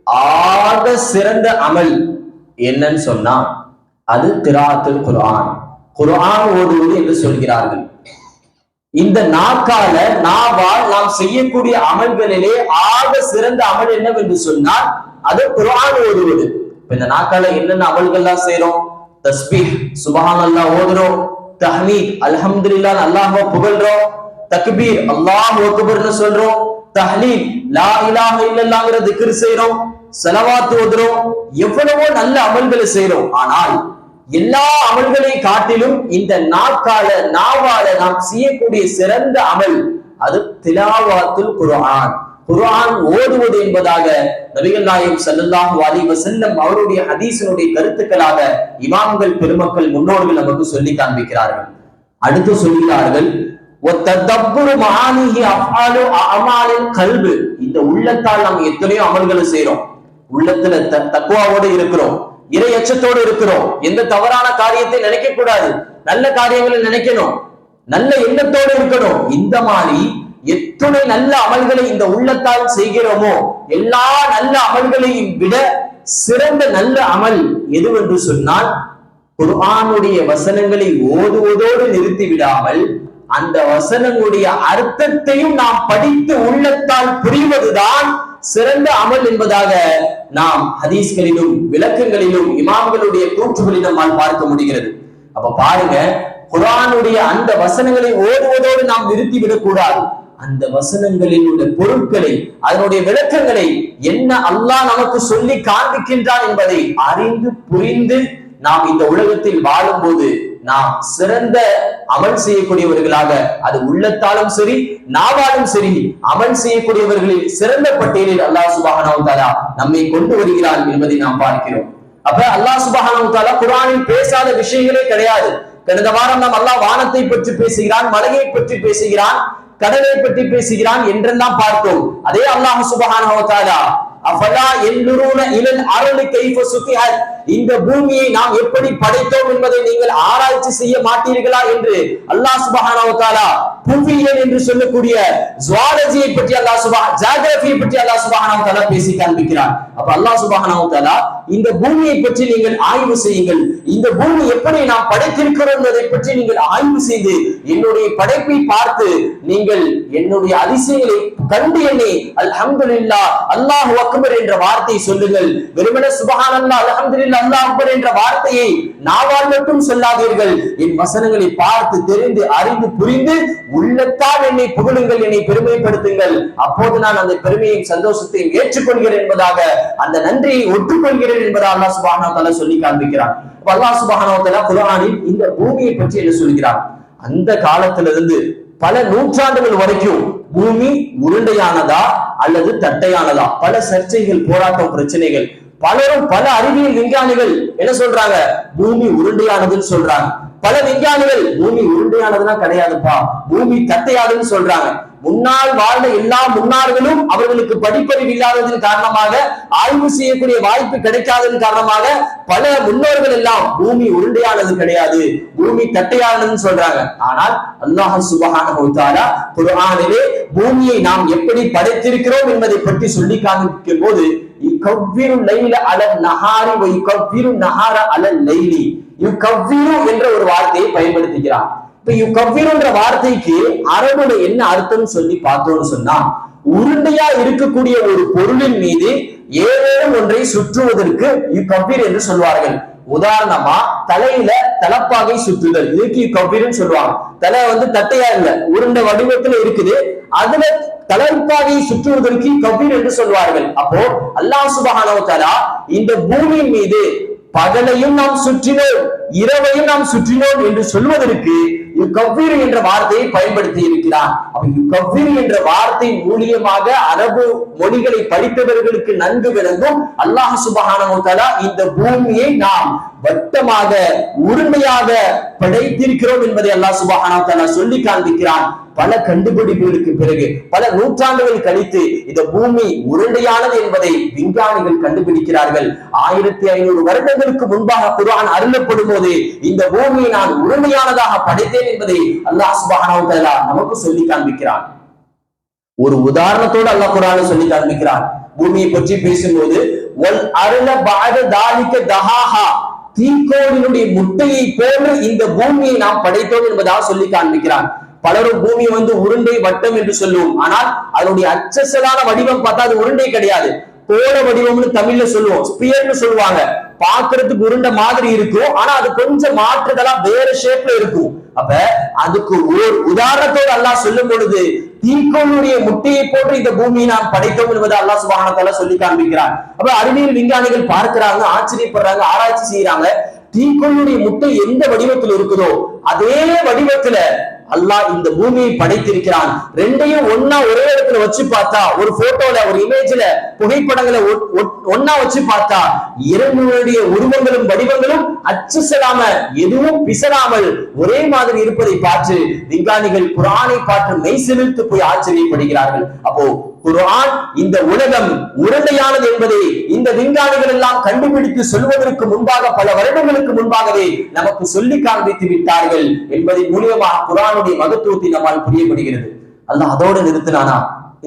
ஆக சிறந்த அமல் என்னன்னு சொன்னா அது கிராஅத்துல் குர்ஆன், குர்ஆன் ஓதுவது என்று சொல்கிறார்கள். இந்த நாவால் நாம் செய்யக்கூடிய அமல்களிலே ஆக சிறந்த அமல் என்னவென்று சொன்னால் அது குர்ஆன் ஓதுவது. இந்த நாக்கால என்னென்ன அமல்கள்லாம் செய்யறோம்? தஸ்பீஹ் சுப்ஹானல்லாஹ் ஓதுறோம், தஹ்மீத் அல்ஹம்துலில்லாஹ் அல்லாஹ்வை புகழ்றோம், தக்பீர் அல்லாஹு அக்பர்னு சொல்றோம், தஹ்லீல் லா இலாஹ இல்லல்லாஹ்ங்கற திக்ர் செய்றோம், ஸலவாத் ஓதுறோம், எவ்வளவோ நல்ல அமல்களை செய்றோம். ஆனால் எல்லா அமல்களை காட்டிலும் இந்த நாவால நாம் செய்யக்கூடிய சிறந்த அமல் அது திலாவாத்துல் குர்ஆன், குர்ஆன் ஓதுவது என்பதாக நபிகள் நாயகம் ஸல்லல்லாஹு அலைஹி வஸல்லம் அவருடைய ஹதீஸினுடைய கருத்துக்களாக இமாம்கள் பெருமக்கள் முன்னோர்கள் நமக்கு சொல்லி காண்பிக்கிறார்கள். அடுத்து சொல்கிறார்கள் வத்ததப்புரு மஆனிஹி அஃஆலு அஅமாலில் கல்பு, இந்த உள்ளத்தால் நாம் எத்தனையோ அமல்களை செய்றோம், உள்ளத்துல தக்வாவோடு இருக்கிறோம், இறை அச்சத்தோடு இருக்கிறோம், எந்த தவறான காரியத்தை நினைக்க கூடாது, நல்ல காரியங்களை நினைக்கணும், நல்ல எண்ணத்தோடு இருக்கணும். இந்த மாதிரி எத்தனை நல்ல அமல்களை இந்த உள்ளத்தால் செய்கிறோமோ எல்லா நல்ல அமல்களையும் விட சிறந்த நல்ல அமல் எதுவென்று சொன்னால் குர்ஆனுடைய வசனங்களை ஓதுவதோடு நிறுத்தி விடாமல் அந்த வசனங்களுடைய அர்த்தத்தையும் நாம் படித்து உள்ளத்தால் புரிவதுதான் சிறந்த அமல் என்பதாக நாம் ஹதீஸ்களிலும் விளக்கங்களிலும் இமாம்களுடைய கூற்றுகளிலும் பார்க்க முடிகிறது. அப்ப பாருங்க, குர்ஆனுடைய அந்த வசனங்களை ஓதுவதோடு நாம் நிறுத்திவிடக் கூடாது. அந்த வசனங்களில் உள்ள பொருட்களை, அதனுடைய விளக்கங்களை என்ன அல்லாஹ் நமக்கு சொல்லி காண்பிக்கின்றான் என்பதை அறிந்து புரிந்து நாம் இந்த உலகத்தில் வாழும் போது நாம் சிறந்த அமல் செய்யக்கூடியவர்களாக, அது உள்ளத்தாலும் சரி நாவாலும் சரி அமல் செய்யக்கூடியவர்களில் சிறந்த பட்டியலில் அல்லாஹ் சுப்ஹானஹு வ தஆலா நம்மை கொண்டு வருகிறார் என்பதை நாம் பார்க்கிறோம். அப்ப அல்லாஹ் சுப்ஹானஹு வ தஆலா குர்ஆனில் பேசாத விஷயங்களே கிடையாது. கடந்த வாரம் நாம் அல்லாஹ் வானத்தை பற்றி பேசுகிறான், மலையை பற்றி பேசுகிறான், கடலை பற்றி பேசுகிறான் என்றெல்லாம் பார்த்தோம். அதே அல்லாஹ் சுப்ஹானஹு வ தஆலா அஃபலா யன்துரூன இலல் அர்லி கைஃப சுத்திஹத், இந்த பூமியை நாம் எப்படி படைத்தோம் என்பதை நீங்கள் ஆராய்ச்சி செய்ய மாட்டீர்களா என்று அல்லாஹ் சுப்ஹானஹு வ தஆலா புவியியல் என்று சொல்லக்கூடிய ஜுவாலஜியை பற்றி ஜியோகிராஃபியை பற்றி அல்லாஹ் சுப்ஹானஹு வ தஆலா பேசி காண்பிக்கிறார். அப்ப அல்லாஹ் சுப்ஹானஹு வ தஆலா இந்த பூமியை பற்றி நீங்கள் ஆய்வு செய்யுங்கள், இந்த பூமி எப்படி நாம் படைத்திருக்கிறோம் என்பதை பற்றி நீங்கள் ஆய்வு செய்து என்னுடைய படைப்பை பார்த்து நீங்கள் என்னுடைய அதிசயங்களை கண்டு என்னை அல்ஹம்துலில்லாஹ் அல்லாஹு அக்பர் என்ற வார்த்தை சொல்லுங்கள். வெறுமனே சுப்ஹானல்லாஹ் அல்ஹம்துலில்லாஹ் அல்லாஹ் அக்பர் என்ற வார்த்தையை நாவால் மட்டும் சொல்லாதீர்கள். என் வசனங்களை பார்த்து தெரிந்து அறிந்து புரிந்து உள்ளத்தால் என்னை புகழுங்கள், என்னை பெருமைப்படுத்துங்கள். அப்போது நான் அந்த பெருமையும் சந்தோஷத்தையும் ஏற்றுக்கொள்கிறேன் என்பதாக, அந்த நன்றியை ஒற்றுக்கொள்கிறேன் என்பதாக அல்லாஹ் சுப்ஹானஹு வ தஆலா சொல்லி காண்பிக்கிறார். அல்லாஹ் சுப்ஹானஹு வ தஆலா குர்ஆனில் இந்த பூமியை பற்றி என்ன சொல்கிறார்? அந்த காலத்திலிருந்து பல நூற்றாண்டுகள் வரைக்கும் பூமி உருண்டையானதா அல்லது தட்டையானதா, பல சர்ச்சைகள், போராட்டம், பிரச்சனைகள். பலரும், பல அறிவியல் விஞ்ஞானிகள் என்ன சொல்றாங்க? பூமி உருண்டையானதுன்னு சொல்றாங்க. பல விஞ்ஞானிகள் பூமி உருண்டையானதுன்னா கிடையாதுப்பா, பூமி தட்டையானதுன்னு சொல்றாங்க. முன்னால் வாழ்ந்த எல்லா முன்னார்களும் அவர்களுக்கு படிப்பறிவு இல்லாததன் காரணமாக, ஆய்வு செய்யக்கூடிய வாய்ப்பு கிடைக்காததன் காரணமாக பல முன்னோர்கள் எல்லாம் பூமி உருண்டையானது கிடையாது, பூமி தட்டையானதுன்னு சொல்றாங்க. ஆனால் அல்லாஹ் சுப்ஹானஹு வ தஆலா குர்ஆனிலே பூமியை நாம் எப்படி படைத்திருக்கிறோம் என்பதை பற்றி சொல்லி காண்பிக்கும் போது யுகவ்விரு லைல அலன் நஹாரி வ யுகவ்விரு நஹார அலல் லைலி, யுகவ்விரு என்ற ஒரு வார்த்தையை பயன்படுத்துகிறார். இப்ப யுகவ்விரு என்ற வார்த்தைக்கு அரபுல என்ன அர்த்தம் சொல்லி பார்த்தோம்னு சொன்னா, உருண்டையா இருக்கக்கூடிய ஒரு பொருளின் மீது ஏதேனும் ஒன்றை சுற்றுவதற்கு யுகவ்விர் என்று சொல்வார்கள். உதாரணமா தலையில தலப்பாகை சுற்றுதல், இதுக்கு யுகவ்விர்னு சொல்லுவாங்க. தலை தட்டையா இல்ல, உருண்டை வடிவத்துல இருக்குது, அதுல தலப்பாகை சுற்றுவதற்கு யுகவ்விர் என்று சொல்வார்கள். அப்போ அல்லாஹ் சுப்ஹானஹு வ தஆலா இந்த பூமியின் மீது பகலையும் நாம் சுற்றினோம், இரவையும் நாம் சுற்றினோம் என்று சொல்வதற்கு யுகவ்விர் என்ற வார்த்தையை பயன்படுத்தி இருக்கிறார். அப்ப யுகவ்விர் என்ற வார்த்தை மூலியமாக அரபு மொழிகளை படித்தவர்களுக்கு நன்கு விளங்கும். அல்லாஹ் சுப்ஹானஹு வ தஆலா இந்த பூமியை நாம் வட்டமாக உருண்டையாக படைத்திருக்கிறோம் என்பதை அல்லாஹ் சுப்ஹானஹு வ தஆலா சொல்லி காண்பிக்கிறான். பல கண்டுபிடிப்புகளுக்கு பிறகு, பல நூற்றாண்டுகள் கழித்து இந்த பூமி உருண்டையானது என்பதை விஞ்ஞானிகள் கண்டுபிடிக்கிறார்கள். 1500 வருடங்களுக்கு முன்பாக குர்ஆன் அருளப்படும் போது இந்த பூமியை நான் உருண்டையானதாக படைத்தேன் என்பதை அல்லாஹ் சுப்ஹானஹு வ தஆலா நமக்கு சொல்லி காண்பிக்கிறான். ஒரு உதாரணத்தோடு அல்லாஹ் குர்ஆன்ல சொல்லி காண்பிக்கிறான். பூமியை பற்றி பேசும்போது வல் அர்ல பஅத தாலிக தஹாஹா, தீக்கோளினுடைய முட்டையை போன்று இந்த பூமியை நாம் படைத்தோம் என்பதாக சொல்லி காண்பிக்கிறான். பலரும் பூமி உருண்டை வட்டம் என்று சொல்லுவோம். ஆனால் அதனுடைய அச்சசலான வடிவம் பார்த்தா அது உருண்டை கிடையாது, கோள வடிவம்னு தமிழ்ல சொல்லுவோம், ஸ்பியர்னு சொல்லுவாங்க. பாக்குறதுக்கு உருண்டை மாதிரி இருக்கும், ஆனா அது கொஞ்சம் மாற்றுதலா வேற ஷேப்ல இருக்கும். அப்ப அதுக்கு ஒரு உதாரணத்தோடு அல்லாஹ் சொல்லும் பொழுது தீக்கோளுடைய முட்டையை போன்று இந்த பூமியை நாம் படைத்தோம் என்பதை அல்லாஹ் சுப்ஹானஹு வ தஆலா சொல்லி காண்பிக்கிறார். அப்ப அறிவியல் விஞ்ஞானிகள் பார்க்கிறாங்க, ஆச்சரியப்படுறாங்க, ஆராய்ச்சி செய்யறாங்க. தீக்கோளுடைய முட்டை எந்த வடிவத்தில் இருக்குதோ அதே வடிவத்துல அல்லாஹ் இந்த பூமியை படைத்திருக்கிறான். ரெண்டையும் ஒன்னா ஒரே இடத்துல வச்சு பார்த்தா, ஒரு போட்டோல ஒரு இமேஜ்ல புகைப்படங்களை ஒன்னா வச்சு பார்த்தா இரண்டுடைய உருவங்களும் வடிவங்களும் அச்சு செல்லாம எதுவும் பிசராமல் ஒரே மாதிரி இருப்பதை பார்த்து விஞ்ஞானிகள் குர்ஆனை பார்த்து மெய் சிலிர்த்து போய் ஆச்சரியப்படுகிறார்கள். அப்போ குர்ஆன் இந்த உலகம் உருண்டையானது என்பதை இந்த விஞ்ஞானிகள் எல்லாம் கண்டுபிடித்து சொல்வதற்கு முன்பாக பல வருடங்களுக்கு முன்பாகவே நமக்கு சொல்லி காண்பித்து விட்டார்கள் என்பதை மூலியமாக குர்ஆனுடைய மகத்துவத்தை நம்மால் புரியப்படுகிறது. அல்லாஹ் அதோடு நிறுத்தினானா?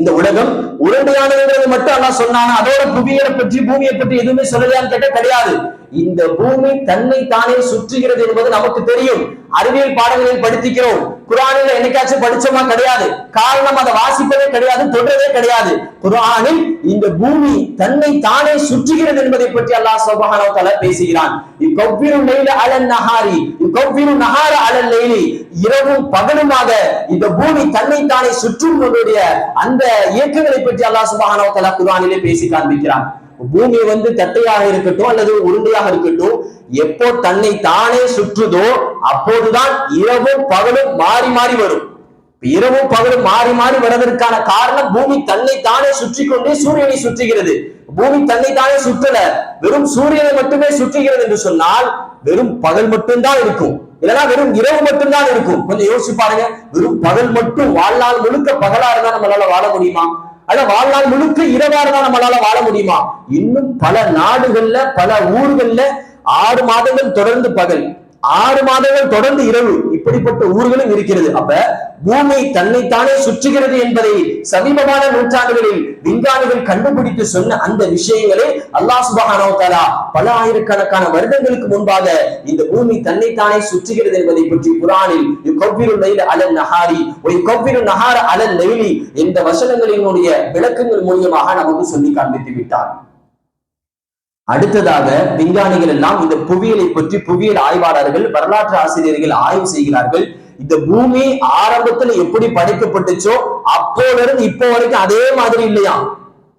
இந்த உலகம் உருண்டையானது மட்டும் அல்லாஹ் சொன்னானா? அதோட புவியை பற்றி பூமியை பற்றி எதுவுமே சொல்லலையான்னு கேட்ட கிடையாது. இந்த பூமி தன்னை தானே சுற்றுகிறது என்பது நமக்கு தெரியும், அறிவியல் பாடங்களில் படித்திருக்கிறோம். குர்ஆனில் என்னைக்காச்சும் படிச்சோமா? கிடையாது. காரணம் அதை வாசிப்பதே கிடையாது, தொடரவே கிடையாது. குர்ஆனில் இந்த பூமி தன்னை தானே சுற்றுகிறது என்பதை பற்றி அல்லாஹ் சுப்ஹானஹு வ தஆலா பேசுகிறான். யுகவ்விரு லைல அலன் நஹாரி யுகவ்விரு நஹார அலல் லைலி, இரவும் பகலுமாக இந்த பூமி தன்னை தானே சுற்றும் அந்த இயக்கங்களை பற்றி அல்லாஹ் சுப்ஹானஹு வ தஆலா குர்ஆனிலே பேசி காண்பிக்கிறான். பூமி தட்டையாக இருக்கட்டும் அல்லது உருண்டையாக இருக்கட்டும், எப்போ தன்னை தானே சுற்றுதோ அப்போதுதான் இரவும் பகலும் மாறி மாறி வரும். இரவும் பகலும் மாறி மாறி வருவதற்கான காரணம் பூமி தன்னை தானே சுற்றி கொண்டே சூரியனை சுற்றுகிறது. பூமி தன்னை தானே சுற்றல, வெறும் சூரியனை மட்டுமே சுற்றுகிறது என்று சொன்னால் வெறும் பகல் மட்டும்தான் இருக்கும், இல்லைன்னா வெறும் இரவு மட்டும்தான் இருக்கும். கொஞ்சம் யோசிச்சு பாருங்க, வெறும் பகல் மட்டும் வாழ்நாள் முழுக்க பகலா இருந்தா நம்மளால வாழ முடியுமா? அத வாழ்நாள் முழுக்க இரவா இருந்தா நம்மளால வாழ முடியுமா? இன்னும் பல நாடுகள்ல பல ஊர்கள்ல 6 மாதங்கள் தொடர்ந்து பகல், 6 மாதங்கள் தொடர்ந்து இரவு, இப்படிப்பட்ட ஊர்களும் இருக்கிறது. அப்ப பூமி தன்னைத்தானே சுற்றுகிறது என்பதை சமீபமான நூற்றாண்டுகளில் விஞ்ஞானிகள் கண்டுபிடித்து சொன்ன அந்த விஷயங்களை அல்லாஹ் சுப்ஹானஹு வ தஆலா பல ஆயிரக்கணக்கான வருடங்களுக்கு முன்பாக இந்த பூமி தன்னைத்தானே சுற்றுகிறது என்பதை பற்றி குர்ஆனில் யுகவ்விரு லைல அலன் நஹாரி வ யுகவ்விரு நஹார அலல் லைலி என்ற வசனங்களினுடைய விளக்கங்கள் மூலமாக நமக்கு சொல்லி காண்பித்து விட்டார். அடுத்ததாக விஞ்ஞானிகள் எல்லாம் இந்த புவியியலை பற்றி புவியியல் ஆய்வாளர்கள் வரலாற்று ஆசிரியர்கள் ஆய்வு செய்கிறார்கள். இந்த பூமி ஆரம்பத்துல எப்படி படைக்கப்பட்டுச்சோ அப்போலிருந்து இப்போ வரைக்கும் அதே மாதிரி இல்லையா?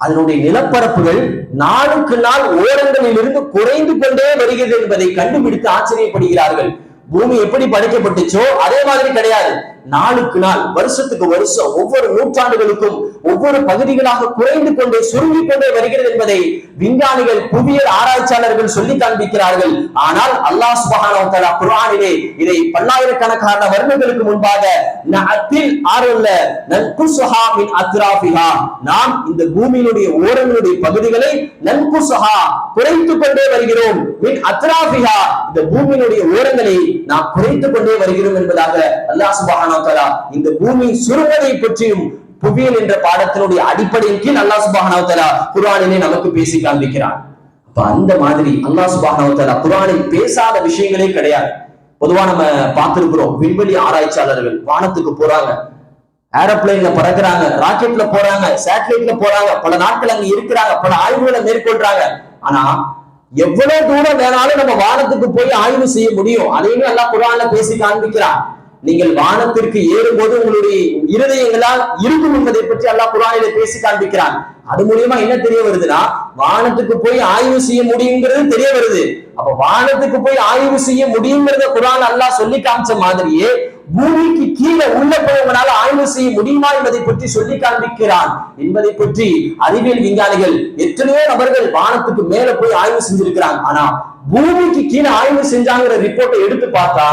அதனுடைய நிலப்பரப்புகள் நாளுக்கு நாள் ஓரங்களில் இருந்து குறைந்து கொண்டே வருகிறது என்பதை கண்டுபிடித்து ஆச்சரியப்படுகிறார்கள். பூமி எப்படி படைக்கப்பட்டுச்சோ அதே மாதிரி கிடையாது, நாளுக்கு நாள் வருஷத்துக்கு வருஷம் ஒவ்வொரு நூற்றாண்டுகளுக்கும் ஒவ்வொரு பகுதிகளாக குறைந்து கொண்டே சுருங்கி கொண்டே வருகிறது என்பதை விஞ்ஞானிகள் புவியியல் ஆராய்ச்சியாளர்கள் சொல்லி காண்பிக்கிறார்கள். ஆனால் அல்லாஹ் சுப்ஹானஹு வ தஆலா குர்ஆனிலே இதை பல்லாயிரக்கணக்கான வருடங்களுக்கு முன்பாக நஅத்தில் ஆறுல்ல நன்குசுஹா மின் அத்ராஃபிஹா, நாம் இந்த பூமியினுடைய ஓரங்களுடைய பகுதிகளை நன்குசுஹா குறைத்துக் கொண்டே வருகிறோம், மின் அத்ராஃபிஹா இந்த பூமியினுடைய ஓரங்களை நாம் குறைத்துக் கொண்டே வருகிறோம் என்பதாக அல்லாஹ் சுப்ஹானஹு வ தஆலா இந்த பூமி சுருங்குவதை பற்றியும் புவியியல் என்ற பாடத்தினுடைய அடிப்படையின் கீழ் அல்லாஹ் சுப்ஹானஹு வ தஆலா குர்ஆனிலே நமக்கு பேசி காண்பிக்கிறான். அப்ப அந்த மாதிரி அல்லாஹ் சுப்ஹானஹு வ தஆலா குர்ஆனில் பேசாத விஷயங்களே கிடையாது. பொதுவா நம்ம பார்த்திருக்கிறோம், விண்வெளி ஆராய்ச்சியாளர்கள் வானத்துக்கு போறாங்க, ஏரோப்ளேன்ல பறக்குறாங்க, ராக்கெட்ல போறாங்க, சேட்டலைட்ல போறாங்க, பல நாட்கள் அங்க இருக்கிறாங்க, பல ஆய்வுகளை மேற்கொள்றாங்க. ஆனா எவ்வளவு தூரம் வேணாலும் நம்ம வானத்துக்கு போய் ஆய்வு செய்ய முடியும், அதையுமே அல்லாஹ் குர்ஆன்ல பேசி காண்பிக்கிறான். நீங்கள் வானத்திற்கு ஏறும்போது உங்களுடைய இருதயங்களால் இருக்கும் என்பதை பற்றி அல்லாஹ் குர்ஆனிலே பேசி காண்பிக்கிறான். அது மூலியமா என்ன தெரிய வருதுன்னா, வானத்துக்கு போய் ஆய்வு செய்ய முடியுங்கிறது தெரிய வருது. அப்ப வானத்துக்கு போய் ஆய்வு செய்ய முடியுங்கிறத குர்ஆன் அல்லாஹ் சொல்லி காமிச்ச மாதிரியே பூமிக்கு கீழே உள்ள போவங்களால ஆய்வு செய்ய முடியுமா என்பதை பற்றி சொல்லி காண்பிக்கிறான் என்பதை பற்றி அறிவியல் விஞ்ஞானிகள் எத்தனையோ நபர்கள் வானத்துக்கு மேல போய் ஆய்வு செஞ்சிருக்கிறாங்க. ஆனா பூமிக்கு கீழே ஆய்வு செஞ்சாங்கிற ரிப்போர்ட்டை எடுத்து பார்த்தா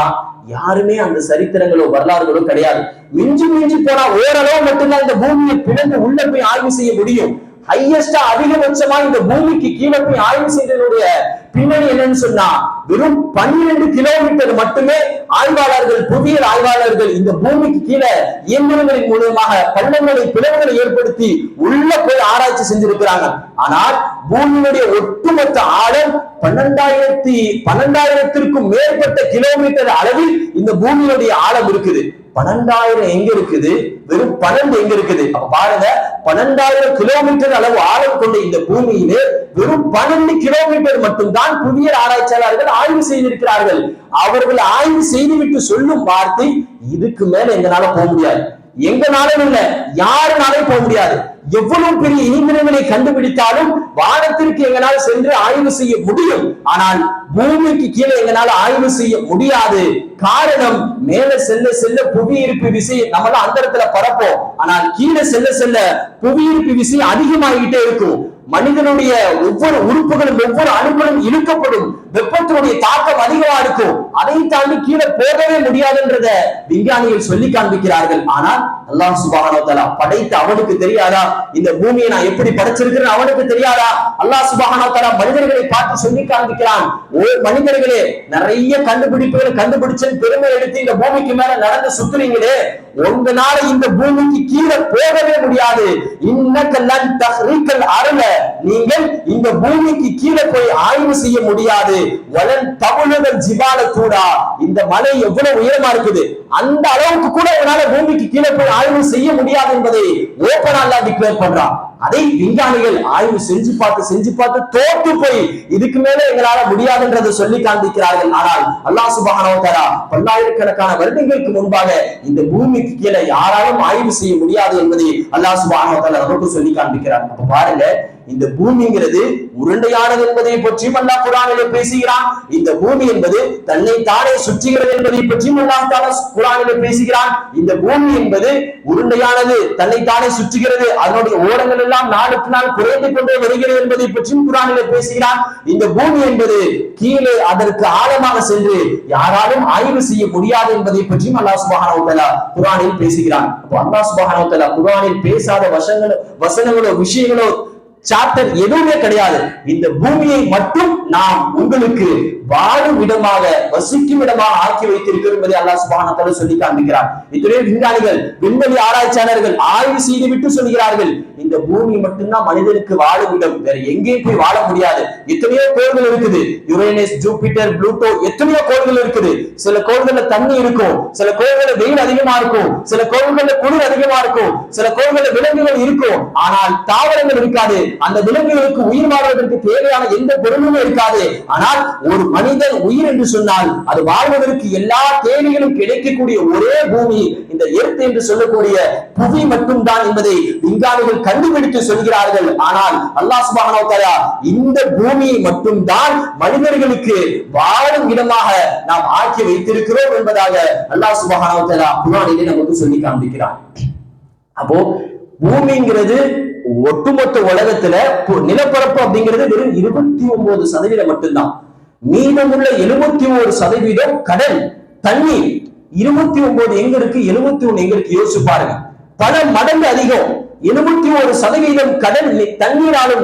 யாருமே அந்த சரித்திரங்களோ வரலாறுகளோ கிடையாது. மிஞ்சி மிஞ்சி போனா ஓரளவு மட்டும்தான் இந்த பூமியை பிளந்து உள்ள போய் ஆய்வு செய்ய முடியும். ஹையஸ்டா அதிகபட்சமா இந்த பூமிக்கு கீழே போய் ஆய்வு செய்ததனுடைய பின்னணி என்னன்னு சொன்னா வெறும் 12 கிலோமீட்டர் மட்டுமே ஆய்வாளர்கள், புவியியல் ஆய்வாளர்கள் இந்த பூமிக்கு கீழே இயந்திரங்களின் மூலமாக பள்ளங்களை, பிளவுகளை ஏற்படுத்தி உள்ள போய் ஆராய்ச்சி செஞ்சிருக்கிறாங்க. ஆனால் பூமியினுடைய ஒட்டுமொத்த ஆழம் 12,000த்திற்கும் மேற்பட்ட கிலோமீட்டர் அளவில் இந்த பூமியுடைய ஆழம் இருக்குது. 12,000 எங்க இருக்குது, வெறும் 12 எங்க இருக்குது? அப்ப பாருங்க, 12,000 கிலோமீட்டர் அளவு ஆழம் கொண்ட இந்த பூமியிலே வெறும் 12 கிலோமீட்டர் மட்டும்தான் புவியியல் ஆராய்ச்சியாளர்கள் ஆய்வு செய்திருக்கிறார்கள். அவர்கள் ஆய்வு செய்துவிட்டு சொல்லும் வார்த்தை, இதுக்கு மேல எங்களால போக முடியாது, எங்கனாலும் இல்ல யாருனாலும் போக முடியாது. எவ்வளவு பெரிய இயந்திரங்களை கண்டுபிடித்தாலும் வானத்திற்கு எங்களால் சென்று ஆய்வு செய்ய முடியும், ஆனால் பூமிக்கு கீழே எங்களால் ஆய்வு செய்ய முடியாது. காரணம், மேல செல்ல செல்ல புவியீர்ப்பு விசை நம்மளாம் அந்த இடத்துல பரப்போம், ஆனால் கீழே செல்ல செல்ல புவியீர்ப்பு விசை அதிகமாகிட்டே இருக்கும். மனிதனுடைய ஒவ்வொரு உறுப்புகளும், ஒவ்வொரு அணுக்களும் இழுக்கப்படும், வெப்பத்தினுடைய தாக்கம் அதிகமா இருக்கும். அதை தாண்டி கீழே போகவே முடியாதுன்றத விஞ்ஞானிகள் சொல்லி காண்பிக்கிறார்கள். ஆனால் அல்லாஹ் சுப்ஹானஹு வ தஆலா படைத்த அவனுக்கு தெரியாதா இந்த பூமியை நான் எப்படி படைச்சிருக்கிறேன்? அவனுக்கு தெரியாதா? அல்லாஹ் சுப்ஹானஹு வ தஆலா மனிதர்களை பார்த்து சொல்லி காண்பிக்கிறான், ஓ மனிதர்களே, நிறைய கண்டுபிடிப்புகளை கண்டுபிடிச்சு பெருமை எடுத்து இந்த பூமிக்கு மேல நடந்து சுத்துறீங்களே, உங்களால இந்த பூமிக்கு கீழே போகவே முடியாது. இன்னக்கல்லன் தஹ்ரீக்கல் அர்ல, நீங்கள் இந்த பூமிக்கு கீழே போய் ஆய்வு செய்ய முடியாது. வலன் தவுலல் ஜிபால தூடா, இந்த மலை எவ்வளவு உயரமா இருக்குது, அந்த அளவுக்கு கூட உங்களால பூமிக்கு கீழே போய் ஆய்வு செய்ய முடியாது என்பதை ஓபனா அல்லாஹ் டிக்ளேர் பண்றான். அதை விஞ்ஞானிகள் ஆய்வு செஞ்சு பார்த்து தோற்று போய் இதுக்கு மேல எங்களால முடியாதுன்றதை சொல்லி காண்பிக்கிறார்கள். ஆனால் அல்லாஹ் சுப்ஹானஹு வ தஆலா பல்லாயிரக்கணக்கான வருடங்களுக்கு முன்பாக இந்த பூமிக்கு கீழே யாராலும் ஆய்வு செய்ய முடியாது என்பதை அல்லாஹ் சுப்ஹானஹு வ தஆலா நமக்கு சொல்லி காண்பிக்கிறார். அப்ப பாருங்க, இந்த பூமிங்கிறது உருண்டையானது என்பதை பற்றியும் அல்லாஹ் குர்ஆனிலே பேசுகிறான். இந்த பூமி என்பது தன்னை தானே சுற்றுகிறது என்பதை பற்றியும் அல்லாஹ் தஆலா குர்ஆனிலே பேசுகிறான். இந்த பூமி என்பது உருண்டையானது, தன்னை தானே சுற்றுகிறது, அதனுடைய ஓரங்கள் எல்லாம் நாளுக்கு நாள் குறைந்து கொண்டே வருகிறது என்பதை பற்றியும் குர்ஆனிலே பேசுகிறான். இந்த பூமி என்பது கீழே அதற்கு ஆழமாக சென்று யாராலும் ஆய்வு செய்ய முடியாது என்பதை பற்றியும் அல்லாஹ் சுப்ஹானஹு வ தஆலா குர்ஆனில் பேசுகிறான். அப்போ அல்லாஹ் சுப்ஹானஹு வ தஆலா குர்ஆனில் பேசாத வசனங்களோ விஷயங்களோ சாப்டர் எதுவுமே கிடையாது. இந்த பூமியை மட்டும் நாம் உங்களுக்கு வாழும் இடமாக, வசிக்கும் இடமாக ஆக்கி வைத்திருக்கிறோம் என்பதை அல்லாஹ் சுப்ஹானஹு வ தஆலா சொல்லி காண்பிக்கிறார். இத்தனை விஞ்ஞானிகள், விண்வெளி ஆராய்ச்சியாளர்கள் ஆய்வு செய்து விட்டு சொல்கிறார்கள், இந்த பூமி மட்டும்தான் மனிதனுக்கு வாழும் இடம், வேற எங்கேயும் போய் வாழ முடியாது. எத்தனையோ கோள்கள் இருக்குது, யுரேனஸ், ஜூபிட்டர், புளூட்டோ, எத்தனையோ கோள்கள் இருக்குது. சில கோள்கள்ல தண்ணி இருக்கும், சில கோள்கள்ல வெயில் அதிகமா இருக்கும், சில கோள்கள்ல குளிர் அதிகமா இருக்கும், சில கோள்கள்ல விலங்குகள் இருக்கும், ஆனால் தாவரங்கள் இருக்காது. அந்த விலங்குகளுக்கு உயிர் வாழ்வதற்கு தேவையான எந்த பொருளுமே இருக்காது. ஆனால் ஒரு மனிதன் உயிர் என்று சொன்னால் அது வாழ்வதற்கு எல்லா தேவைகளும் கிடைக்கக்கூடிய ஒரே பூமி இந்த எர்த் என்று சொல்லக்கூடிய புவி மட்டும்தான் என்பதை விஞ்ஞானிகள் கண்டுபிடித்து சொல்கிறார்கள். ஆனால் அல்லாஹ் சுப்ஹானஹு வ தஆலா இந்த பூமியை மட்டும்தான் மனிதர்களுக்கு வாழும் இடமாக நாம் ஆக்கி வைத்திருக்கிறோம் என்பதாக அல்லாஹ் சுப்ஹானஹு வ தஆலா குர்ஆனிலே நமக்கு சொல்லி காண்பிக்கிறார். அப்போ பூமிங்கிறது ஒட்டுமொத்த உலகத்துல நிலப்பரப்பு அப்படிங்கிறது வெறும் 29% மட்டும்தான். மீதமுள்ள 71% கடல், தண்ணீர். 29 எங்க இருக்கு, 71 எங்க இருக்கு? யோசிச்சு பாருங்க, பல மடங்கு அதிகம். 71% கடல் தண்ணீராலும்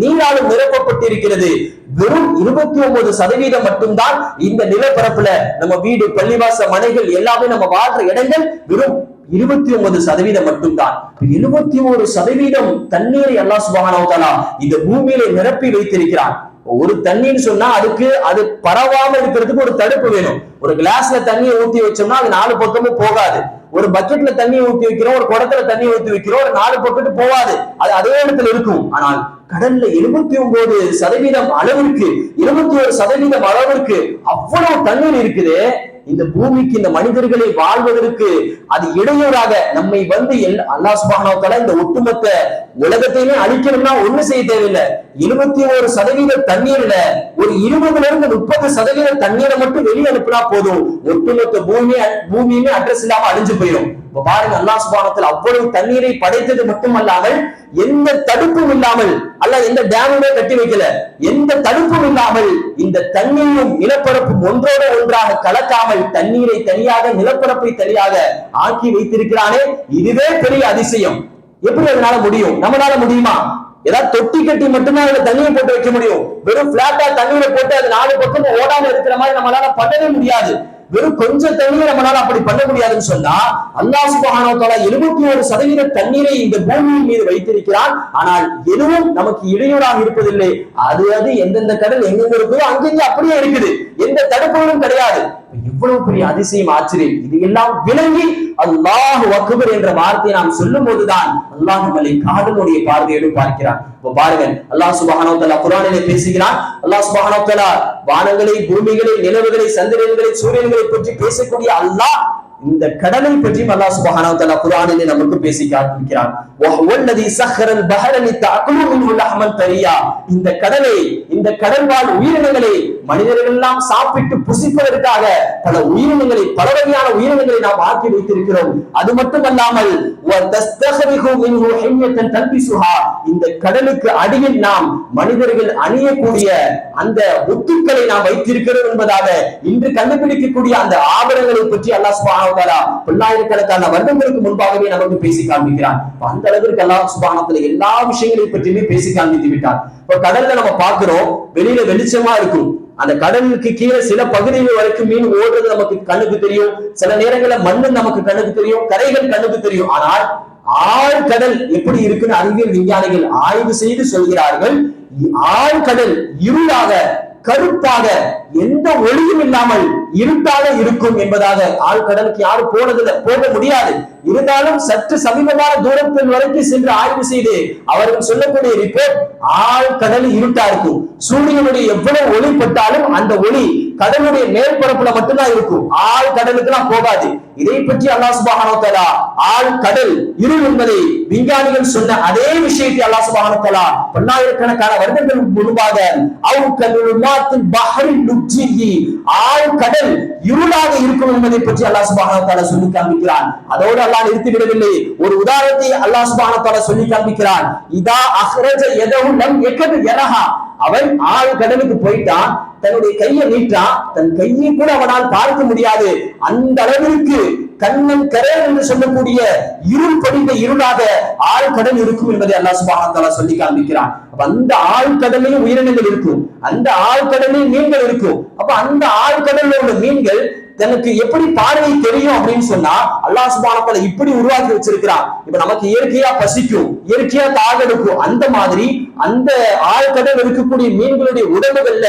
நீராலும் நிரப்பப்பட்டிருக்கிறது. வெறும் 29% மட்டும்தான் இந்த நிலப்பரப்புல நம்ம வீடு, பள்ளிவாச, மனைகள் எல்லாமே நம்ம வாழ்ற இடங்கள் வெறும் 29% மட்டும்தான். 71% தண்ணீரை அல்லாஹ் சுப்ஹானஹு வ தஆலா இந்த பூமியில நிரப்பி வைத்திருக்கிறான். ஒரு தண்ணீர்னு சொன்னா அதுக்கு அது பரவாம இருக்கிறதுக்கு ஒரு தடுப்பு வேணும். ஒரு கிளாஸ்ல தண்ணியை ஊத்தி வச்சோம்னா அது 4 பக்கமும் போகாது. ஒரு பக்கெட்ல தண்ணி ஊத்தி வைக்கிறோம், ஒரு குடத்துல தண்ணி ஊத்தி வைக்கிறோம், ஒரு 4 பக்கெட் போகாது, அது அதே இடத்துல இருக்கும். ஆனால் கடல்ல 79% அளவிற்கு, 21% அளவிற்கு அவ்வளவு தண்ணீர் இருக்குது. இந்த பூமிக்கு, இந்த மனிதர்களை வாழ்வதற்கு அது இடையூறாக நம்மை வந்து அல்லாஹ் சுப்ஹானஹு வ தஆலா இந்த ஒட்டுமொத்த உலகத்தையுமே அழிக்கணும்னா ஒண்ணு செய்ய தேவையில்லை. 21% தண்ணீர்ல ஒரு 20-30% தண்ணீரை மட்டும் வெளியே அனுப்பினா போதும், ஒட்டுமொத்த பூமியுமே அட்ரஸ் இல்லாம அழிஞ்சு போயிடும். இப்ப பாருங்க, அல்லாஹ் சுப்ஹானஹு வ தஆலா அவ்வளவு தண்ணீரை படைத்தது மட்டுமல்லாமல் எந்த தடுப்பும் இல்லாமல், அல்லாஹ் எந்த டேமுமே கட்டி வைக்கல, எந்த தடுப்பும் இல்லாமல் இந்த தண்ணீரும் நிலப்பரப்பும் ஒன்றோட ஒன்றாக கலக்காமல் தண்ணீரை தனியாக, நிலப்பரப்பை தனியாக ஆக்கி வைத்திருக்கிறானே, இதுவே பெரிய அதிசயம். எப்படி அதனால முடியும்? நம்மளால முடியுமா? ஏதாவது தொட்டி கட்டி மட்டும்தான் அதுல தண்ணியை போட்டு வைக்க முடியும். வெறும் பிளாட்டா தண்ணியில போட்டு அது 4 பக்கமும் ஓடாம இருக்கிற மாதிரி நம்மளால பண்ணவே முடியாது. வெறும் கொஞ்சம் தண்ணீரை நம்மளால அப்படி பண்ண முடியாதுன்னு சொன்னா, அல்லாஹ் சுப்ஹானஹு வ தஆலா 71% தண்ணீரை இந்த பூமியின் மீது வைத்திருக்கிறான். ஆனால் எதுவும் நமக்கு இடையூறாக இருப்பதில்லை. அது எந்தெந்த கடல் எங்கெங்க இருக்குதோ அங்கெங்க அப்படியே இருக்குது, எந்த தடுப்புகளும் கிடையாது. இவ்வளவு பெரிய அதிசயம், ஆச்சரியம், இது எல்லாம் விளங்கி அல்லாஹு அக்பர் என்ற வார்த்தையை நாம் சொல்லும் போதுதான் அல்லாஹ் நம்மளை காதலுடைய பார்வையோடு பார்க்கிறான். இப்ப பாருங்க, அல்லாஹ் சுப்ஹானஹு வ தஆலா குர்ஆனிலே பேசுகிறான். அல்லாஹ் சுப்ஹானஹு வ தஆலா வானங்களை, பூமிகளை, நிலவுகளை, சந்திரன்களை, சூரியன்களை பற்றி பேசக்கூடிய அல்லாஹ் இந்த கடலை பற்றியும் அல்லாஹ் சுப்ஹானஹு வ தஆலா குர்ஆனிலே நமக்கு பேசி காண்பிக்கிறான். வஹுவல்லதி ஸஹரல் பஹர லிதஅகுலு மின்ஹு லஹமன் தரியா. இந்த கடலை, இந்த கடல் வாழ் உயிரினங்களை மனிதர்கள் எல்லாம் சாப்பிட்டு புசிப்பதற்காக பல உயிரினங்களை, பல வகையான உயிரினங்களை நாம் ஆக்கி வைத்திருக்கிறோம். அது மட்டுமல்லாமல் வதஸ்தஹரிஹு மின்ஹு ஹிய்யத்தன் தல்பிசுஹா. இந்த கடலுக்கு அடியில் நாம் மனிதர்கள் அணியக்கூடிய அந்த முத்துக்களை நாம் வைத்திருக்கிறோம் என்பதாக இன்று கண்டுபிடிக்கக்கூடிய அந்த ஆபரணங்களை பற்றி அல்லாஹ் சுப்ஹானஹு வ தஆலா பல்லாயிரக்கணக்கான வருடங்களுக்கு முன்பாகவே நமக்கு பேசி காண்பிக்கிறான். அந்த அளவிற்கு அல்லாஹ் சுப்ஹானஹு வ தஆலா எல்லா விஷயங்களை பற்றியுமே பேசி காண்பித்து விட்டான். இப்ப கடல்ல நம்ம பார்க்கிறோம், வெளியில வெளிச்சமா இருக்கும், அந்த கடலுக்கு கீழே சில பகுதிகள் வரைக்கும் மீன் ஓடுறது நமக்கு கண்ணுக்கு தெரியும். சில நேரங்களில் மண்ணு நமக்கு கண்ணுக்கு தெரியும், கரைகள் கண்ணுக்கு தெரியும். ஆனால் ஆழ்கடல் எப்படி இருக்குன்னு அறிவியல் விஞ்ஞானிகள் ஆய்வு செய்து சொல்கிறார்கள். ஆழ்கடல் இருளாக, கருப்பாக, எந்த ஒளியும் இல்லாமல் இருட்டாக இருக்கும் என்பதாக. ஆழ்கடலுக்கு யாரும் போனதில்லை, போக முடியாது. இருந்தாலும் சற்று சமீபமான தூரத்தில் வரைக்கும் சென்று ஆய்வு செய்து அவர்கள் சொல்லக்கூடிய ரிப்போர்ட், ஆழ்கடல் இருட்டா இருக்கும். சூரியனுடைய எவ்வளவு ஒளி பட்டாலும் அந்த ஒளி கடலுடைய மேற்பரப்புல மட்டும்தான் இருக்கும், ஆழ்கடலுக்கு எல்லாம் போகாது. இதை பற்றி அல்லாஹ் சுப்ஹானஹு வ தஆலா ஆழ்கடல் இருள் என்பதை விஞ்ஞானிகள் சொன்ன அதே விஷயத்தை அல்லாஹ் சுப்ஹானஹு வ தஆலா பல்லாயிரக்கணக்கான வருடங்களுக்கு முன்பாக ஆழ்கடல் இருளாக இருக்கும் என்பதை பற்றி அல்லாஹ் சுப்ஹானஹு வ தஆலா சொல்லி காண்பிக்கிறான். அதோடு அல்லாஹ் நிறுத்திவிடவில்லை, ஒரு உதாரணத்தை அல்லாஹ் சுப்ஹானஹு வ தஆலா சொல்லி காண்பிக்கிறான். இதா அஹ்ரஜ யதஹு லம் யகத் யரஹா. அவன் ஆழ்கடலுக்கு போயிட்டான், தன்னுடைய கையை நீட்டான், தன் கையை கூட அவனால் பார்க்க முடியாது. அந்த அளவிற்கு கண்ணன் கரை என்று சொல்லக்கூடிய இருள் படிந்த இருளாக ஆழ்கடல் இருக்கும் என்பதை அல்லாஹ் சுப்ஹானஹு வ தஆலா சொல்லி காண்பிக்கிறான். அப்ப அந்த ஆழ்கடலையும் உயிரினங்கள் இருக்கும், அந்த ஆழ்கடலையும் மீன்கள் இருக்கும். அப்ப அந்த ஆழ்கடல்ல உள்ள மீன்கள் தனக்கு எப்படி பார்வை தெரியும் அப்படின்னு சொன்னா, அல்லாஹ் சுப்ஹானஹு வ தஆலா இப்படி உருவாக்கி வச்சிருக்கிறான். இப்ப நமக்கு இயற்கையா பசிக்கும், இயற்கையா தாக எடுக்கும். அந்த மாதிரி அந்த ஆழ்கடல் இருக்கக்கூடிய மீன்களுடைய உடம்புகள்ல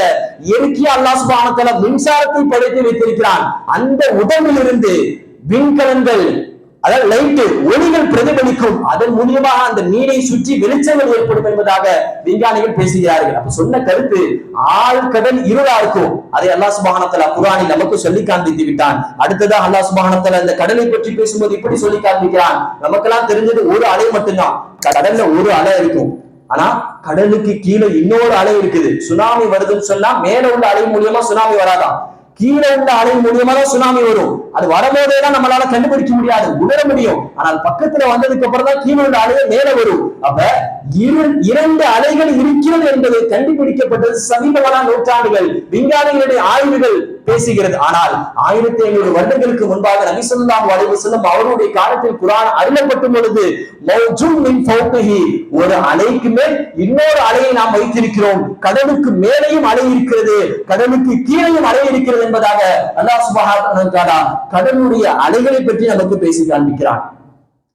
இயற்கையா அல்லாஹ் சுப்ஹானஹு வ தஆலா மின்சாரத்தை படைத்து வைத்திருக்கிறான். அந்த உடம்பிலிருந்து விண்கலங்கள், அதாவது லைட் ஒளிகள் பிரதிபலிக்கும். அதன் மூலியமாக அந்த மீனை சுற்றி வெளிச்சங்கள் ஏற்படும் என்பதாக விஞ்ஞானிகள் பேசுகிறார்கள். அப்ப சொன்ன கருத்து, ஆழ்கடல் இருளா இருக்கும். அதை அல்லாஹ் சுப்ஹானஹு வ தஆலா குர்ஆனில் நமக்கு சொல்லி காண்பித்து விட்டான். அடுத்ததா அல்லாஹ் சுப்ஹானஹு வ தஆலா இந்த கடலை பற்றி பேசும்போது இப்படி சொல்லி காண்பிக்கிறான். நமக்கெல்லாம் தெரிஞ்சது ஒரு அலை மட்டும்தான், கடல்ல ஒரு அலை இருக்கும். ஆனா கடலுக்கு கீழே இன்னொரு அலை இருக்குது. சுனாமி வருதுன்னு சொன்னா மேல உள்ள அலை மூலியமா சுனாமி வராதான், கீழே உள்ள அலை மூலியமா தான் சுனாமி வரும். அது வரும்போதேதான் நம்மளால கண்டுபிடிக்க முடியாது, உணர முடியும். ஆனால் பக்கத்துல வந்ததுக்கு அப்புறம் தான் கீழே உள்ள அலையே மேல வரும். அப்ப இரண்டு அலைகள் இருக்கிறது என்பது கண்டுபிடிக்கப்பட்டது சமீபமான நூற்றாண்டுகள், விஞ்ஞானிகளுடைய ஆய்வுகள் பேசுகிறது. ஆனால் 1500 வருடங்களுக்கு முன்பாக நபி ஸல்லல்லாஹு அலைஹி வஸல்லம் அவருடைய காலத்தில் குர்ஆன் அருளப்படும் பொழுது மௌஜூன் மின் ஃபௌகிஹி, ஒரு அலைக்கு மேல் இன்னொரு அலையை நாம் வைத்திருக்கிறோம், கடலுக்கு மேலேயும் அலை இருக்கிறது, கடலுக்கு கீழேயும் அலை இருக்கிறது என்பதாக அல்லாஹ் சுப்ஹானஹு வ தஆலா கடலுடைய அலைகளை பற்றி நமக்கு பேசி காண்பிக்கிறான்.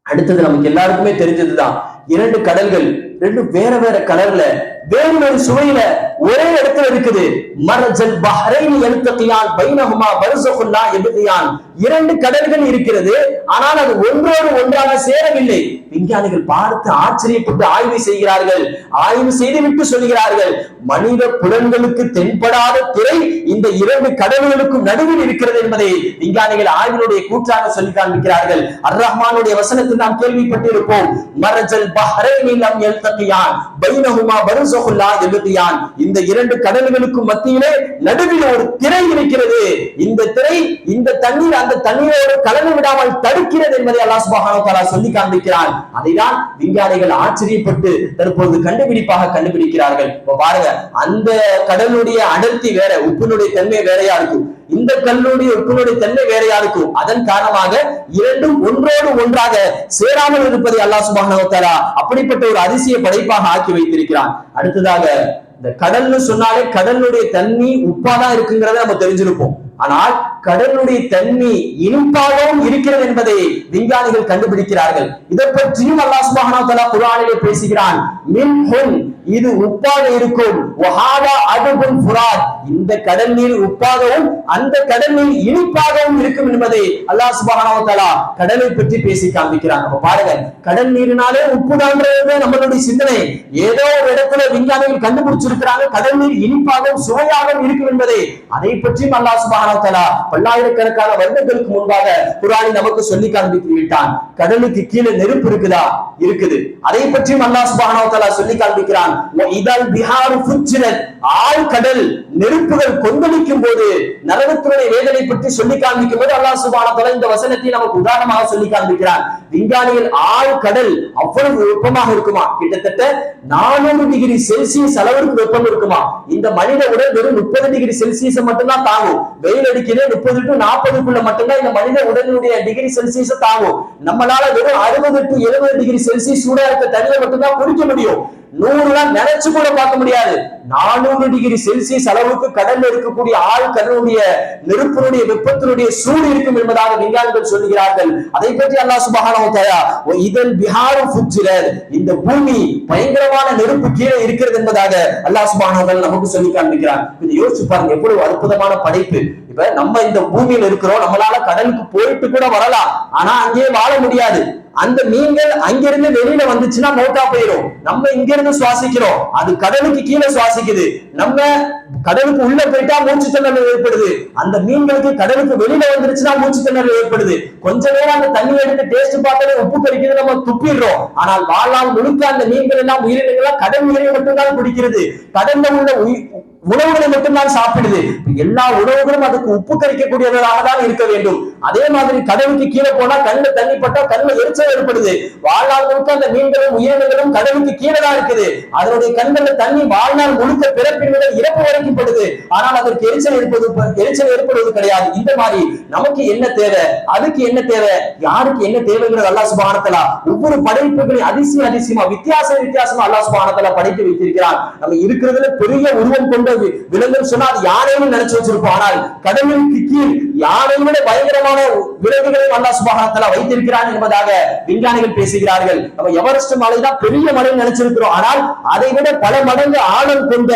அடுத்தது நமக்கு எல்லாருக்குமே தெரிஞ்சதுதான், 2 கடல்கள், 2 வேற வேற கலர்ல, வேறு ஒரு சுவையில ஒரே இடத்துல இருக்குது. மர்ஜல் பஹ்ரைன் யல்தகியான் பைனஹுமா பர்ஸகுன் லா யப்கியான். 2 கடல்கள் இருக்கிறது, ஆனால் அது ஒன்றோடு ஒன்றாக சேரவில்லை. விஞ்ஞானிகள் பார்த்து ஆச்சரியப்பட்டு ஆய்வு செய்கிறார்கள். ஆய்வு செய்துவிட்டு சொல்கிறார்கள், மனித புலன்களுக்கு தென்படாத திரை இந்த 2 கடல்களுக்கும் நடுவில் இருக்கிறது என்பதை விஞ்ஞானிகள் ஆய்வினுடைய கூற்றாக சொல்லி காண்பிக்கிறார்கள். அர் ரஹ்மானுடைய வசனத்தில் நாம் கேள்விப்பட்டிருப்போம், மர்ஜல் பஹ்ரைன் லம் யல்தகியான் பைனஹுமா பர்ஸகுன் லா யப்கியான். இந்த 2 கடல்களுக்கும் மத்தியிலே நடுவில் ஒரு திரை இருக்கிறது. இந்த திரை இந்த தண்ணீர் அந்த தண்ணீரோடு கலந்து விடாமல் தடுக்கிறது என்பதை அல்லாஹ் சுப்ஹானஹு வ தஆலா சொல்லி காண்பிக்கிறான். அதைதான் விஞ்ஞானிகள் ஆச்சரியப்பட்டு தற்போது கண்டுபிடிப்பாக கண்டுபிடிக்கிறார்கள். பாருங்க, அந்த கடலுடைய அடர்த்தி வேற, உப்பினுடைய தன்மை வேறையா இருக்கும். இந்த கல்லுடைய உப்பினுடைய தன்மை வேறையா இருக்கும். அதன் காரணமாக இரண்டும் ஒன்றோடு ஒன்றாக சேராமல் இருப்பதை அல்லாஹ் சுப்ஹானஹு வ தஆலா அப்படிப்பட்ட ஒரு அதிசய படைப்பாக ஆக்கி வைத்திருக்கிறான். அடுத்ததாக இந்த கடல்னு சொன்னாலே கடலுடைய தண்ணி உப்பாதான் இருக்குங்கிறத நம்ம தெரிஞ்சிருப்போம். ஆனால் கடலுடைய தண்ணி இனிப்பாகவும் இருக்கிறது என்பதை விஞ்ஞானிகள் கண்டுபிடிக்கிறார்கள். இதை பற்றியும் அல்லாஹ் சுப்ஹானஹு வ தஆலா குர்ஆனிலே பேசுகிறான். மின்ஹும், இது உப்பாக இருக்கும். வஹாவா அதுபுன் ஃபுராத், இந்த கடல் நீர் உப்பாகவும் அந்த கடல் நீர் இனிப்பாகவும் இருக்கும் என்பதை அல்லாஹ் சுப்ஹானஹு வ தஆலா கடலை பற்றி பேசி காண்பிக்கிறான். அப்ப பாருங்க, கடல் நீரினாலே உப்புதான்றது நம்மளுடைய சிந்தனை. ஏதோ ஒரு இடத்துல விஞ்ஞானிகள் கண்டுபிடிச்சிருக்கிறாங்க கடல் நீர் இனிப்பாகவும் சுவையாகவும் இருக்கும் என்பதை. அதை பற்றியும் அல்லாஹ் சுப்ஹானஹு வ தஆலா பல்லாயிரக்கணக்கான வருடங்களுக்கு முன்பாக குர்ஆனில் நமக்கு சொல்லி காண்பித்து விட்டான். கடலுக்கு கீழே நெருப்பு இருக்குதா? இருக்குது. அதை பற்றியும் அல்லாஹ் சுப்ஹானஹு வ தஆலா சொல்லி காண்பிக்கிறான். இதல் பிஹாரு ஃபுஜ்ஜிரத், ஆழ்கடல் நெருப்புகள் கொந்தளிக்கும் போது நரகத்தினுடைய வேதனை பற்றி சொல்லி காண்பிக்கும் போது அல்லாஹ் சுப்ஹானஹு வ தஆலா இந்த வசனத்தை நமக்கு உதாரணமாக சொல்லி காண்பிக்கிறான். விஞ்ஞானிகள் ஆழ்கடல் அவ்வளவு வெப்பமாக இருக்குமா? கிட்டத்தட்ட 400 டிகிரி செல்சியஸ் அளவுக்கு வெப்பம் இருக்குமா? இந்த மனித உடல் வெறும் 30 டிகிரி செல்சியஸ் மட்டும்தான் தாங்கும். வெயில் அடிக்கிறது 30 to 40க்குள்ள மட்டும்தான் இந்த மனித உடலுடைய டிகிரி செல்சியஸ் தாங்கும். நம்மளால வெறும் 60 to 70 டிகிரி செல்சியஸ் சூடா இருக்க தண்ணியை மட்டும்தான் குடிக்க முடியும். 100 நினைச்சு கூட பார்க்க முடியாது. 400 டிகிரி செல்சியஸ் அளவுக்கு கடல்ல இருக்கக்கூடிய ஆழ்கடலுடைய நெருப்பினுடைய வெப்பத்தினுடைய சூடு இருக்கும் என்பதாக விஞ்ஞானிகள் சொல்லுகிறார்கள். அதை பற்றி அல்லாஹ் சுப்ஹானஹு வ தஆலா இதல் பிஹாரு ஃபுஜ்ஜிரத், இந்த பூமி பயங்கரமான நெருப்பு கீழே இருக்கிறது என்பதாக அல்லாஹ் சுப்ஹானஹு வ தஆலா நமக்கு சொல்லி காண்பிக்கிறார். இதை யோசிச்சு பாருங்க, எவ்வளவு அற்புதமான படைப்பு. இப்ப நம்ம இந்த பூமியில இருக்கிறோம், நம்மளால கடலுக்கு போயிட்டு கூட வரலாம், ஆனா அங்கேயே வாழ முடியாது. அந்த மீன்கள் அங்கிருந்து வெளியில வந்துச்சுன்னா மௌத்தா போயிடும். நம்ம இங்க இருந்து சுவாசிக்கிறோம், அது கடலுக்கு கீழே சுவாசிக்குது. நம்ம கடலுக்கு உள்ள போயிட்டா மூச்சு திணறல் ஏற்படுது. அந்த மீன்களுக்கு கடலுக்கு வெளியில வந்துருச்சுன்னா மூச்சு திணறல் ஏற்படுது. கொஞ்ச நேரம் அந்த தண்ணி எடுத்து டேஸ்ட் பார்த்தாலே உப்பு கறிக்கிறது, நம்ம துப்பிடுறோம். ஆனால் வாழ்நாள் முழுக்க அந்த மீன்கள் எல்லாம் உயிரினங்கள்லாம் கடல் உயிரை மட்டும்தான் குடிக்கிறது. கடல்ல உள்ள உணவுகளை மட்டும்தான் சாப்பிடுது. எல்லா உணவுகளும் அதுக்கு உப்பு கரிக்கக்கூடியவர்களாக தான் இருக்க வேண்டும். அதே மாதிரி கடலுக்கு கீழே போனா கண்ணுல தண்ணி பட்டா கண்ணுல எரிச்சல் ஏற்படுது. வாழ்நாள் முழுக்க அந்த மீன்களும் உயிரினங்களும் கடலுக்கு கீழே தான் இருக்குது. அதனுடைய கண்ணுல தண்ணி வாழ்நாள் முழுக்க பிறப்பின் முதல் இறப்பு வரைக்கும் படுது. ஆனால் அதற்கு எரிச்சல் ஏற்படுவது கிடையாது. இந்த மாதிரி நமக்கு என்ன தேவை, அதுக்கு என்ன தேவை, யாருக்கு என்ன தேவைங்கிறது அல்லாஹ் சுப்ஹானஹு வ தஆலா ஒவ்வொரு படைப்புகளையும் அதிசயமா வித்தியாசமா அல்லாஹ் சுப்ஹானஹு வ தஆலா படைத்து வைத்திருக்கிறான். நம்ம இருக்கிறதுல பெரிய உருவம் கொண்ட விலங்குன்னு சொன்னா அது யானைன்னு நினைச்சு வச்சிருப்போம். ஆனால் கடலுக்கு கீழ் யானை விட பயங்கரமான விலங்குகளையும் அல்லாஹ் சுப்ஹானஹு வ தஆலா வைத்திருக்கிறான் என்பதாக விஞ்ஞானிகள் பேசுகிறார்கள். நம்ம எவரெஸ்ட் மலை தான் பெரிய மலை நினைச்சிருக்கிறோம், ஆனால் அதை விட பல மடங்கு ஆழம் கொண்ட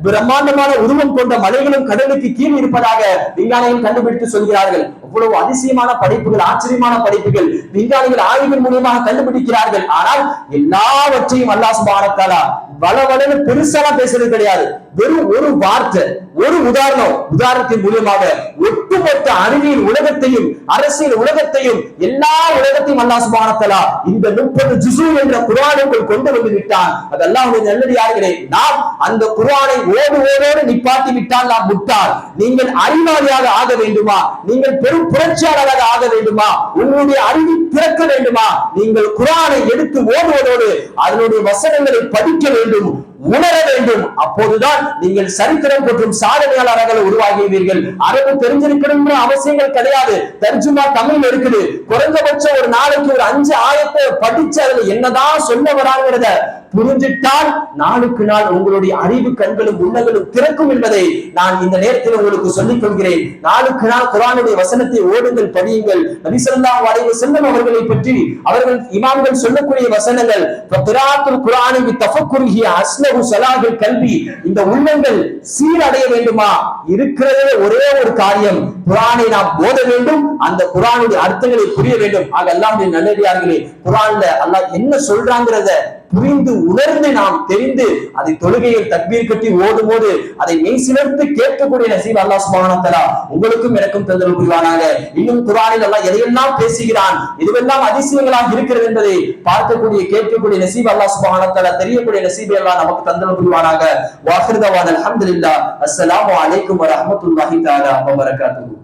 பிரம்மாண்டமான உருவம் கொண்ட மலைகளும் கடலுக்கு கீழ் இருப்பதாக விஞ்ஞானிகள் கண்டுபிடித்து சொல்கிறார்கள். அவ்வளவு அதிசயமான படைப்புகள், ஆச்சரியமான படைப்புகள் விஞ்ஞானிகள் ஆய்வின் மூலமாக கண்டுபிடிக்கிறார்கள். ஆனால் எல்லாவற்றையும் அல்லாஹ் சுப்ஹானஹு வ தஆலா வளவளன்னு பெருசாலாம் பேசுறது கிடையாது. வெறும் ஒரு வார்த்தை, ஒரு உதாரணத்தின் மூலமாக ஒட்டுமொத்த அறிவியல் உலகத்தையும் அரசியல் உலகத்தையும் எல்லா உலகத்தையும் அல்லாஹ் சுப்ஹானஹு வ தஆலா இந்த 30 ஜுஸு என்ற குர்ஆனுக்குள் கொண்டு வந்து விட்டான். அது அல்லாஹ்வுடைய நல்லடியார்களே, நாம் அந்த குர்ஆனை ஓடோடு நிப்பாட்டி விட்டால் நாம் முட்டாள். நீங்கள் அறிவாளியாக ஆக வேண்டுமா? நீங்கள் பெரும் புரட்சியாளராக ஆக வேண்டுமா? உங்களுடைய அறிவு திறக்க வேண்டுமா? நீங்கள் குர்ஆனை எடுத்து ஓடுவதோடு அதனுடைய வசனங்களை படிக்க வேண்டும், உணர வேண்டும். அப்போதுதான் நீங்கள் சரித்திரம் மற்றும் சாதனையாளர்கள் உருவாகிவீர்கள். அரபு தெரிஞ்சிருக்கணும்ன்ற அவசியங்கள் கிடையாது. தர்ஜுமா தமிழ் இருக்குது. குறைந்தபட்சம் ஒரு நாளைக்கு ஒரு 5 ஆயத்தை படிச்சு அதுல என்னதான் சொல்ல வராங்கிறத புரிஞ்சிட்டால் நாளுக்கு நாள் உங்களுடைய அறிவு கண்களும் உள்ளங்களும் திறக்கும் என்பதை நான் இந்த நேரத்தில் உங்களுக்கு சொல்லிக் கொள்கிறேன். நாளுக்கு நாள் குர்ஆனுடைய வசனத்தை ஓடுங்கள், படியுங்கள். நபி ஸல்லல்லாஹு அலைஹி வஸல்லம் அவர்களை பற்றி அவர்கள் இமாம்கள் சொல்லக்கூடிய வசனங்கள், க்ராஅத்துல் குர்ஆனி பி தஃபக்குரிஹி அஸ்லஹு ஸலாஹுல் கல்பி, இந்த உள்ளங்கள் சீரடைய வேண்டுமா? இருக்கிறதே ஒரே ஒரு காரியம், குர்ஆனை நாம் ஓத வேண்டும், அந்த குர்ஆனுடைய அர்த்தங்களை புரிய வேண்டும். ஆக அல்லாஹ்வுடைய நல்லடியார்களே, குர்ஆன்ல அல்லாஹ் என்ன சொல்றாங்கறத புரிந்து உணர்ந்து நாம் தெரிந்து அதை தொழுகையில் தக்பீர் கட்டி ஓடும் போது அதை மெய் சிலிர்த்து கேட்கக்கூடிய நசீப் அல்லாஹ் சுப்ஹானஹு வ தஆலா உங்களுக்கும் எனக்கும் தந்தல் புரிவானாக. இன்னும் குர்ஆனில் அல்லாஹ் எதையெல்லாம் பேசுகிறான், இதுவெல்லாம் அதிசயங்களாக இருக்கிறது என்பதை பார்க்கக்கூடிய கேட்கக்கூடிய நசீப் அல்லாஹ் சுப்ஹானஹு வ தஆலா தெரியக்கூடிய நசீபை அல்லாஹ் நமக்கு தந்தல் புரிவானாக. வ ஆகிரு தவானா அல்ஹம்துலில்லாஹ். அஸ்ஸலாமு அலைக்கும் வ ரஹ்மத்துல்லாஹி தஆலா வ பரகாத்துஹு.